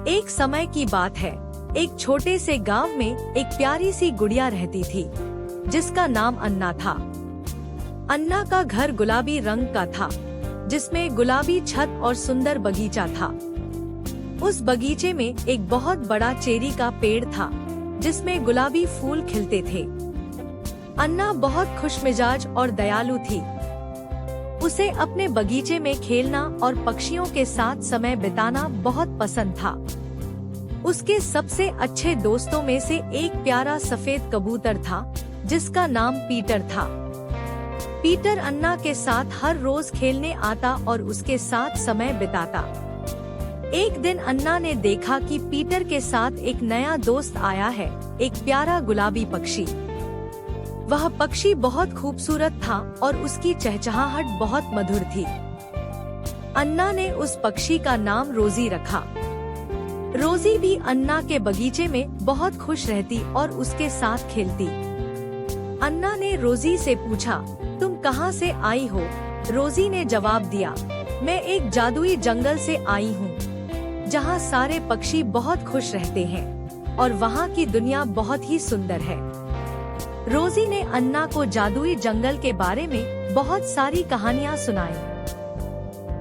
एक समय की बात है। एक छोटे से गांव में एक प्यारी सी गुड़िया रहती थी जिसका नाम अन्ना था। अन्ना का घर गुलाबी रंग का था जिसमें गुलाबी छत और सुंदर बगीचा था। उस बगीचे में एक बहुत बड़ा चेरी का पेड़ था जिसमें गुलाबी फूल खिलते थे। अन्ना बहुत खुशमिजाज और दयालु थी। उसे अपने बगीचे में खेलना और पक्षियों के साथ समय बिताना बहुत पसंद था। उसके सबसे अच्छे दोस्तों में से एक प्यारा सफेद कबूतर था जिसका नाम पीटर था। पीटर अन्ना के साथ हर रोज खेलने आता और उसके साथ समय बिताता। एक दिन अन्ना ने देखा कि पीटर के साथ एक नया दोस्त आया है, एक प्यारा गुलाबी पक्षी। वह पक्षी बहुत खूबसूरत था और उसकी चहचहाहट बहुत मधुर थी। अन्ना ने उस पक्षी का नाम रोजी रखा। रोजी भी अन्ना के बगीचे में बहुत खुश रहती और उसके साथ खेलती। अन्ना ने रोजी से पूछा, तुम कहाँ से आई हो? रोजी ने जवाब दिया, मैं एक जादुई जंगल से आई हूँ जहाँ सारे पक्षी बहुत खुश रहते हैं और वहाँ की दुनिया बहुत ही सुंदर है। रोजी ने अन्ना को जादुई जंगल के बारे में बहुत सारी कहानियाँ सुनाई।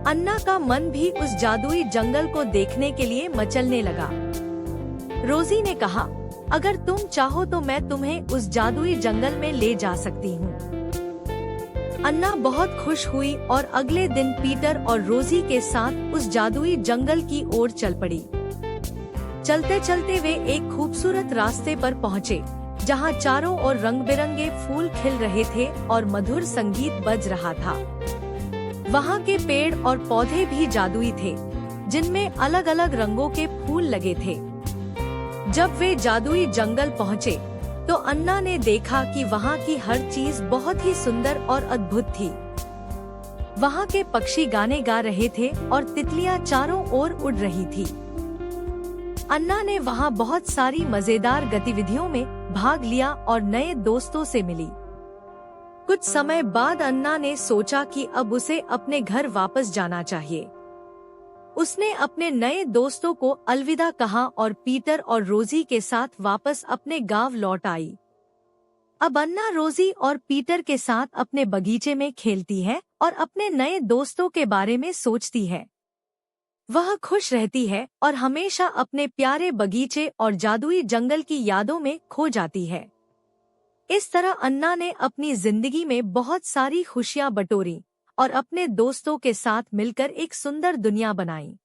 अन्ना का मन भी उस जादुई जंगल को देखने के लिए मचलने लगा। रोजी ने कहा, अगर तुम चाहो तो मैं तुम्हें उस जादुई जंगल में ले जा सकती हूँ। अन्ना बहुत खुश हुई और अगले दिन पीटर और रोजी के साथ उस जादुई जंगल की ओर चल पड़ी। चलते चलते वे एक खूबसूरत रास्ते पर पहुँचे जहाँ चारों ओर रंग बिरंगे फूल खिल रहे थे और मधुर संगीत बज रहा था। वहाँ के पेड़ और पौधे भी जादुई थे जिनमें अलग अलग रंगों के फूल लगे थे। जब वे जादुई जंगल पहुँचे तो अन्ना ने देखा कि वहाँ की हर चीज बहुत ही सुंदर और अद्भुत थी। वहाँ के पक्षी गाने गा रहे थे और तितलियाँ चारों ओर उड़ रही थी। अन्ना ने वहाँ बहुत सारी मजेदार गतिविधियों में भाग लिया और नए दोस्तों से मिली। कुछ समय बाद अन्ना ने सोचा कि अब उसे अपने घर वापस जाना चाहिए। उसने अपने नए दोस्तों को अलविदा कहा और पीटर और रोजी के साथ वापस अपने गांव लौट आई। अब अन्ना रोजी और पीटर के साथ अपने बगीचे में खेलती है और अपने नए दोस्तों के बारे में सोचती है। वह खुश रहती है और हमेशा अपने प्यारे बगीचे और जादुई जंगल की यादों में खो जाती है। इस तरह अन्ना ने अपनी जिंदगी में बहुत सारी खुशियां बटोरी और अपने दोस्तों के साथ मिलकर एक सुंदर दुनिया बनाई।